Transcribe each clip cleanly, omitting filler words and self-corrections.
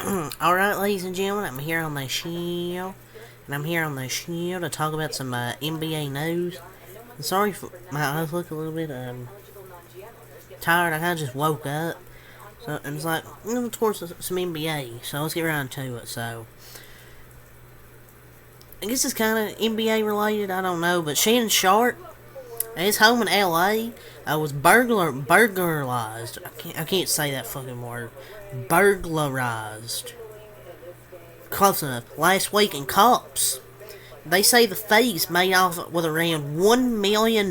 Alright, ladies and gentlemen, I'm here on the show. And I'm here on the show to talk about some NBA news. I'm sorry for my eyes look a little bit tired. I kind of just woke up. So, and it's like, towards some NBA. So let's get around to it. So, I guess it's kind of NBA related. I don't know. But Shannon Sharpe, at his home in LA, was burglarized. I can't say that fucking word. Burglarized. Close enough. Last week in cops. They say the thieves made off with around $1 million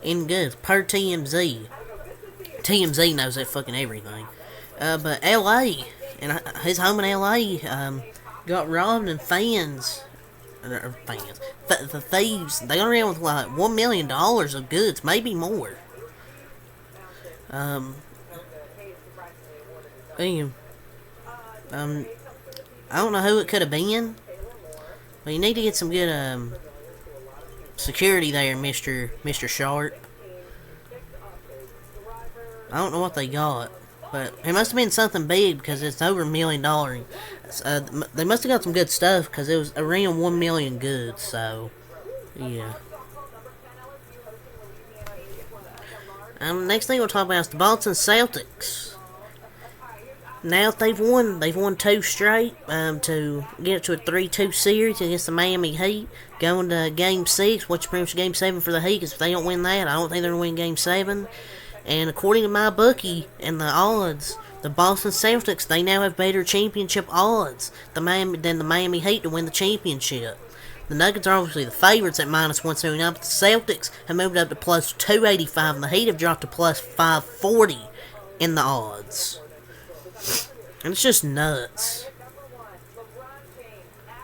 in goods per TMZ. TMZ knows that fucking everything. But LA, and his home in LA, got robbed and the thieves, they got around with like $1 million of goods, maybe more. Anyway, I don't know who it could have been, but you need to get some good security there, Mr. Sharpe. I don't know what they got, but it must have been something big because it's over $1 million. They must have got some good stuff because it was around 1 million goods. So, yeah. Next thing we'll talk about is the Boston Celtics. Now they've won two straight to get to a 3-2 series against the Miami Heat, going to Game 6, which pretty much Game 7 for the Heat, because if they don't win that, I don't think they're going to win Game 7. And according to my bookie and the odds, the Boston Celtics, they now have better championship odds than the Miami Heat to win the championship. The Nuggets are obviously the favorites at -179, but the Celtics have moved up to plus 285, and the Heat have dropped to plus 540 in the odds. And it's just nuts.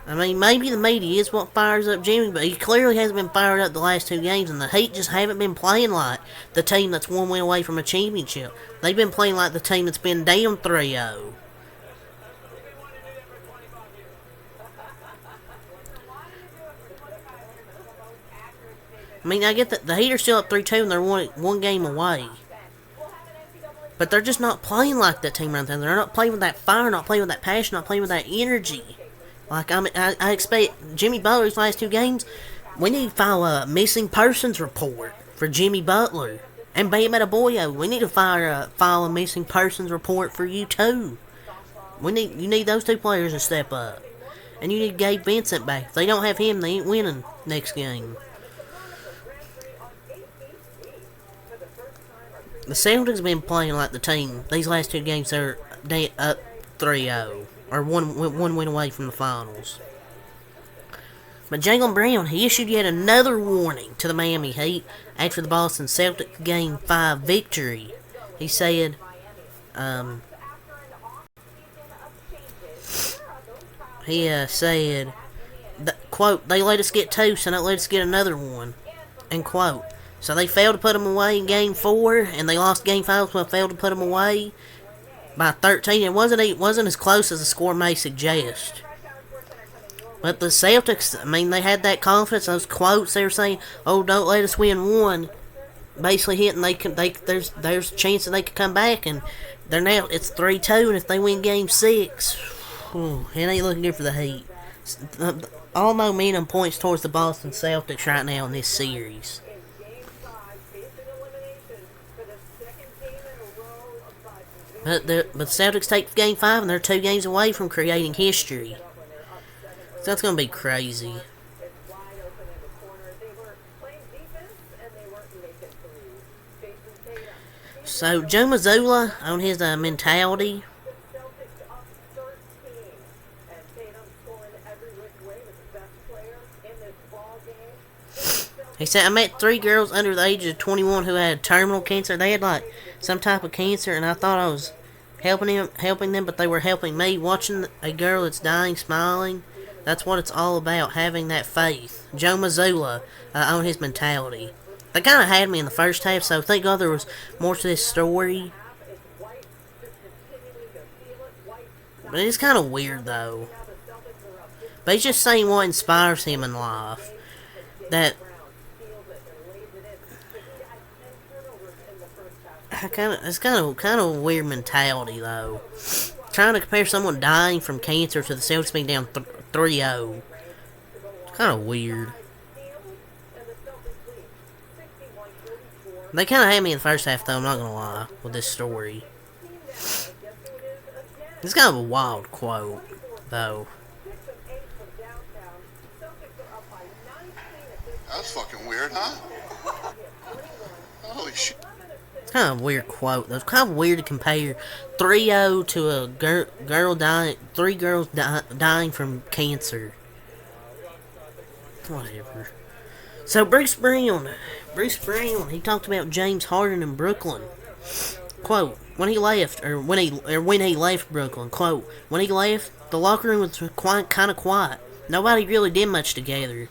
I mean, maybe the media is what fires up Jimmy, but he clearly hasn't been fired up the last two games, and the Heat just haven't been playing like the team that's one win away from a championship. They've been playing like the team that's been down 3-0. I mean, I get that the Heat are still up 3-2 and they're one game away. But they're just not playing like that team right there. They're not playing with that fire, not playing with that passion, not playing with that energy. Like, I expect Jimmy Butler's last two games, we need to file a missing persons report for Jimmy Butler. And Bam Adebayo, we need to file a missing persons report for you too. You need those two players to step up. And you need Gabe Vincent back. If they don't have him, they ain't winning next game. The Celtics have been playing like the team. These last two games, they're up 3-0. Or one win away from the finals. But Jaylen Brown, he issued yet another warning to the Miami Heat after the Boston Celtics Game 5 victory. He said, quote, they let us get two, so don't let us get another one, end quote. So they failed to put them away in Game 4, and they lost Game 5, so they failed to put them away by 13. It wasn't as close as the score may suggest. But the Celtics, I mean, they had that confidence. Those quotes they were saying, "Oh, don't let us win one," basically hitting. There's a chance that they could come back, and it's 3-2, and if they win Game 6, it ain't looking good for the Heat. All momentum points towards the Boston Celtics right now in this series. But the Celtics take Game 5, and they're 2 games away from creating history. So that's going to be crazy. So, Joe Mazzulla, on his mentality, he said, I met 3 girls under the age of 21 who had terminal cancer. They had like some type of cancer, and I thought I was helping them, but they were helping me. Watching a girl that's dying, smiling, that's what it's all about, having that faith. Joe Mazzulla, on his mentality. They kind of had me in the first half, so thank God there was more to this story. But it's kind of weird, though. But he's just saying what inspires him in life. That it's kind of a weird mentality, though. Trying to compare someone dying from cancer to the Celtics being down 3-0. It's kind of weird. They kind of had me in the first half, though, I'm not going to lie, with this story. It's kind of a wild quote, though. That's fucking weird, huh? Holy shit. It's kind of a weird quote, though. It's kind of weird to compare 3-0 to a girl dying, 3 girls dying from cancer. Whatever. So Bruce Brown, he talked about James Harden in Brooklyn. Quote, when he left Brooklyn, quote, when he left, the locker room was kind of quiet. Nobody really did much together.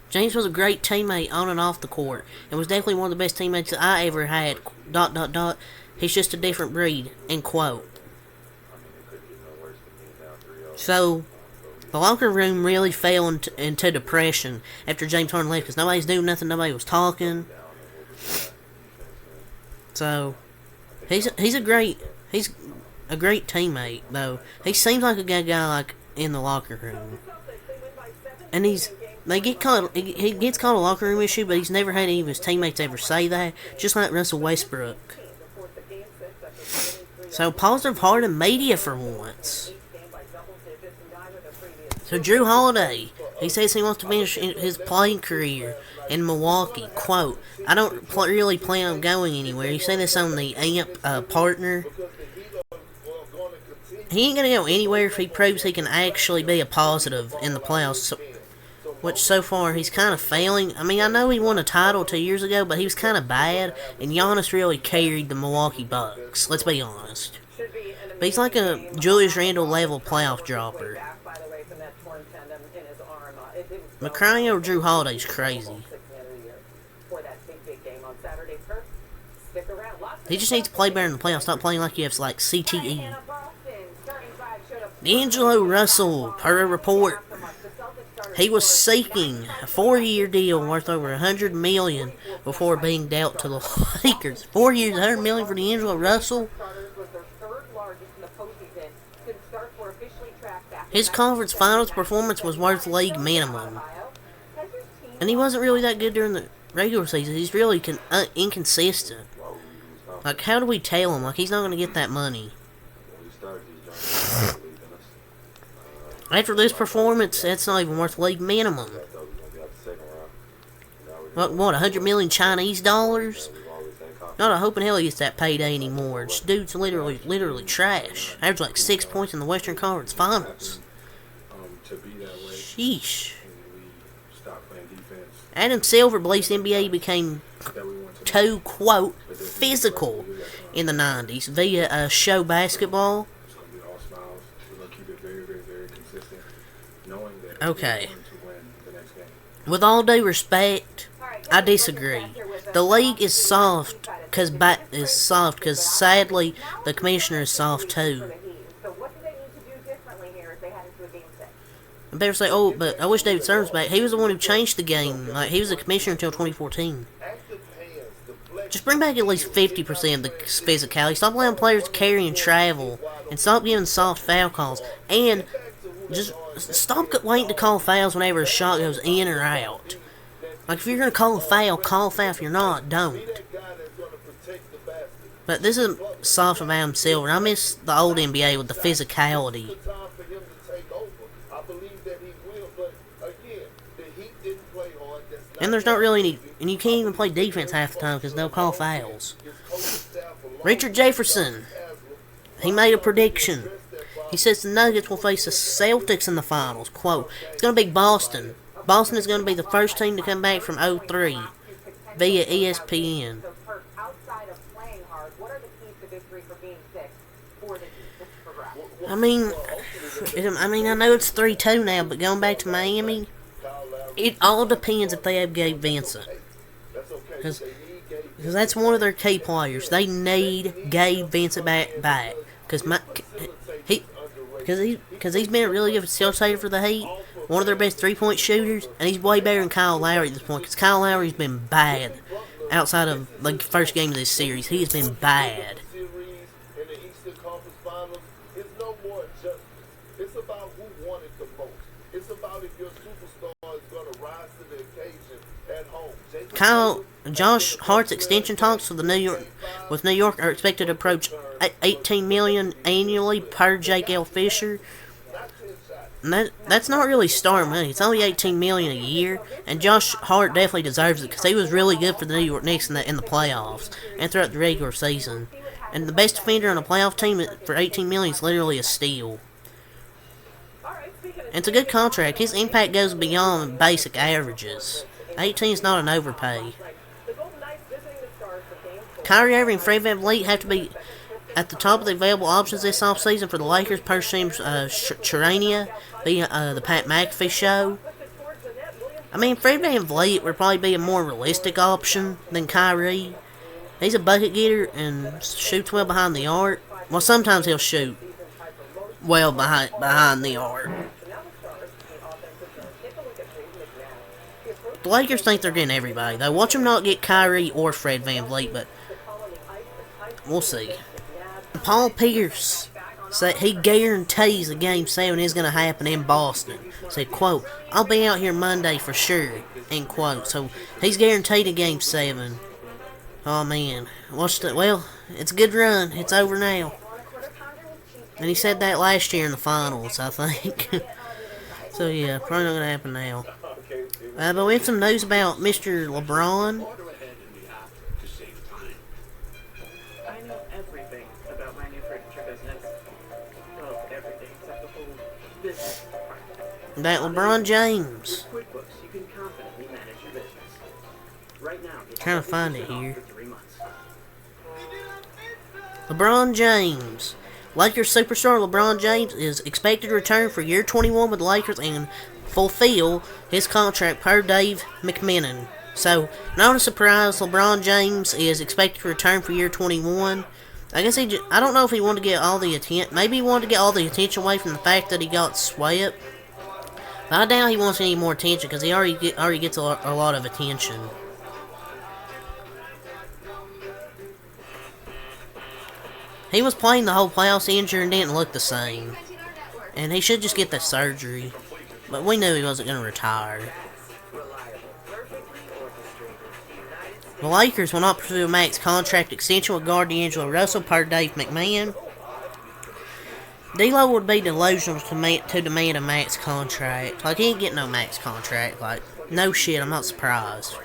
James was a great teammate on and off the court, and was definitely one of the best teammates that I ever had, ... He's just a different breed, end quote. So, the locker room really fell into depression after James Harden left, because nobody's doing nothing, nobody was talking. So, he's a great teammate, though. He seems like a good guy, like, in the locker room. And he gets called a locker room issue, but he's never had any of his teammates ever say that, just like Russell Westbrook. So, positive Harden media for once. So, Jrue Holiday, he says he wants to finish his playing career in Milwaukee. Quote, I don't really plan on going anywhere. He said this on the AMP partner. He ain't going to go anywhere if he proves he can actually be a positive in the playoffs, which so far he's kind of failing. I mean, I know he won a title 2 years ago, but he was kind of bad, and Giannis really carried the Milwaukee Bucks, let's be honest. But he's like a Julius Randle level playoff dropper. But crying over Jrue Holiday's crazy. He just needs to play better in the playoffs, stop playing like you have like CTE. D'Angelo Russell, per a report, he was seeking a 4-year deal worth over $100 million before being dealt to the Lakers. 4 years, $100 million for D'Angelo Russell. His conference finals performance was worth league minimum, and he wasn't really that good during the regular season. He's really inconsistent. Like, how do we tell him? Like, he's not going to get that money. After this performance, that's not even worth league minimum. What, $100 million Chinese dollars? Not a hope in hell he gets that payday anymore. This dude's literally trash. Averaged like 6 points in the Western Conference Finals. Sheesh. Adam Silver believes the NBA became too, quote, physical in the 90s via show basketball. Okay. With all due respect, I disagree. The league is soft because sadly the commissioner is soft too. I better say, oh, but I wish David Stern was back. He was the one who changed the game. Like, he was the commissioner until 2014. Just bring back at least 50% of the physicality. Stop allowing players carry and travel, and stop giving soft foul calls. And just stop waiting to call fouls whenever a shot goes in or out. Like, if you're going to call a foul, call a foul. If you're not, don't. But this is soft of Adam Silver. I miss the old NBA with the physicality. And there's not really any... And you can't even play defense half the time because they'll call fouls. Richard Jefferson. He made a prediction. He says the Nuggets will face the Celtics in the finals. Quote, it's going to be Boston. Boston is going to be the first team to come back from 0-3 via ESPN. I mean, I know it's 3-2 now, but going back to Miami, it all depends if they have Gabe Vincent. Because that's one of their key players. They need Gabe Vincent back. Because he's been a really good facilitator for the Heat, one of their best three-point shooters, and he's way better than Kyle Lowry at this point, because Kyle Lowry's been bad outside of the first game of this series. He has been bad. more adjustments. It's about who won it the most. It's about if your superstar is going to rise to the occasion at home. Josh Hart's extension talks with New York are expected to approach 18 million annually per Jake L. Fisher. And that's not really star money. It's only 18 million a year, and Josh Hart definitely deserves it because he was really good for the New York Knicks in the playoffs and throughout the regular season. And the best defender on a playoff team for 18 million is literally a steal. And it's a good contract. His impact goes beyond basic averages. 18 is not an overpay. Kyrie Irving and Fred VanVleet have to be at the top of the available options this offseason for the Lakers per Shams Charania, the Pat McAfee show. I mean, Fred VanVleet would probably be a more realistic option than Kyrie. He's a bucket getter and shoots well behind the arc. Well, sometimes he'll shoot well behind the arc. The Lakers think they're getting everybody, though. Watch them not get Kyrie or Fred VanVleet, but we'll see. Paul Pierce said he guarantees the Game 7 is going to happen in Boston. Said, quote, "I'll be out here Monday for sure," end quote. So he's guaranteed a Game 7. Oh, man. Well, it's a good run. It's over now. And he said that last year in the finals, I think. So, yeah, probably not going to happen now. But we have some news about Mr. LeBron. I know everything about my new furniture business. Well, everything except the whole business part. That LeBron James. With QuickBooks, you can confidently manage your business. Right now, it's Trying to find it 50% off here. for 3 months. LeBron James. Lakers superstar LeBron James is expected to return for year 21 with the Lakers and fulfill his contract per Dave McMenamin. So, not a surprise, LeBron James is expected to return for year 21. I guess I don't know if he wanted to get all the attention. Maybe he wanted to get all the attention away from the fact that he got swept. But I doubt he wants any more attention because he already gets a lot of attention. He was playing the whole playoffs injured and didn't look the same. And he should just get the surgery. But we knew he wasn't going to retire. The Lakers will not pursue a max contract extension with guard D'Angelo Russell per Dave McMahon. D'Lo would be delusional to demand a max contract. Like, he ain't getting no max contract. Like, no shit, I'm not surprised.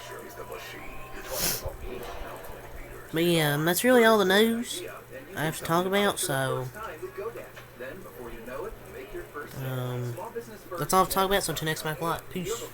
But yeah, that's really all the news I have to talk about, so that's all I have to talk about, so until next time, peace.